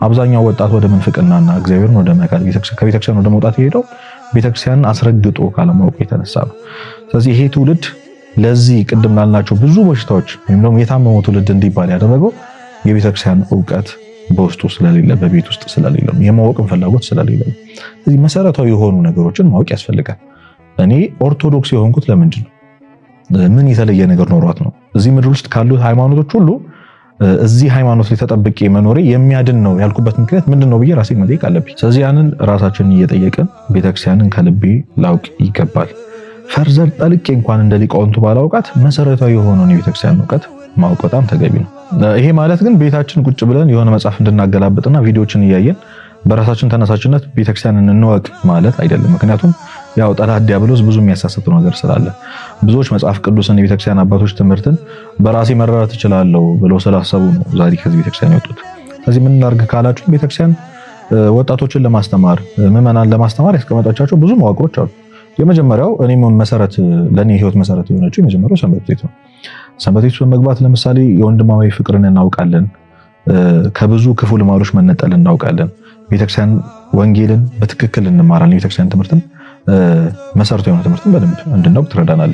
አብዛኛው ወጣት ወደ ምንፍቅናና እግዚአብሔርን ወደ መካድ ከቤተክርስቲያን ወደ መውጣት የሄደው ቤተክርስቲያንን አስረግጦ ካለማወቅ የተነሳ ነው። ስለዚህ ይሄ ትውልድ ለዚህ ቅድም ላልናቸው ብዙ በሽታዎች ወይም ደግሞ የታመመው ትውልድ እንዲባል ያደረገው የቤተክርስቲያን ዕውቀት በውስጡ ስለሌለ፣ በቤት ውስጥ ስለሌለ፣ የማወቅን ፍላጎት ስለሌለ። ስለዚህ መሰረታዊ የሆኑ ነገሮችን ማወቅ ያስፈልጋል። እኔ ኦርቶዶክስ የሆንኩት ለምንድን ነው? ምን የተለየ ነገር ኖሯት ነው? እዚህ ምድር ውስጥ ካሉት ሃይማኖቶች ሁሉ እዚህ ሃይማኖት ላይ ተጠብቄ መኖሬ የሚያድን ነው ያልኩበት ምክንያት ምንድነው ብዬ ራሴን መጠየቅ አለብኝ። ስለዚህ ያንን ራሳችንን እየጠየቅን ቤተክርስቲያንን ከልቤ ላውቅ ይገባል። ፈርዘር ጠልቄ እንኳን እንደ ሊቃውንቱ ባላውቃት መሰረታዊ የሆነውን የቤተክርስቲያን ዕውቀት ማወቅ በጣም ተገቢ ነው። ይሄ ማለት ግን ቤታችን ቁጭ ብለን የሆነ መጽሐፍ እንድናገላብጥና ቪዲዮችን እያየን በራሳችን ተነሳሽነት ቤተክርስቲያንን እንወቅ ማለት አይደለም። ምክንያቱም ያው ጠላት ዲያብሎስ ብዙ የሚያሳስተው ነገር ስላለ ብዙዎች መጽሐፍ ቅዱስን የቤተክርስቲያን አባቶች ትምህርትን በራሴ መረዳት እችላለሁ ብለው ስላሰቡ ነው ዛሬ ከዚህ ቤተክርስቲያን የወጡት። ስለዚህ ምን ላድርግ ካላችሁ ቤተክርስቲያን ወጣቶችን ለማስተማር ምዕመናን ለማስተማር ያስቀመጠቻቸው ብዙ መዋቅሮች አሉ። የመጀመሪያው እኔም መሰረት ለኔ ህይወት መሰረት የሆነችው የመጀመሪያው ሰንበት ቤት ነው። ሰንበት ቤት በመግባት ለምሳሌ የወንድማዊ ፍቅርን እናውቃለን። ከብዙ ክፉ ልማዶች መነጠል እናውቃለን። ቤተክርስቲያን ወንጌልን በትክክል እንማራለን። የቤተክርስቲያን ትምህርትን መሰረታዊ የሆነ ትምህርትን በደንብ እንድናውቅ ትረዳናለች።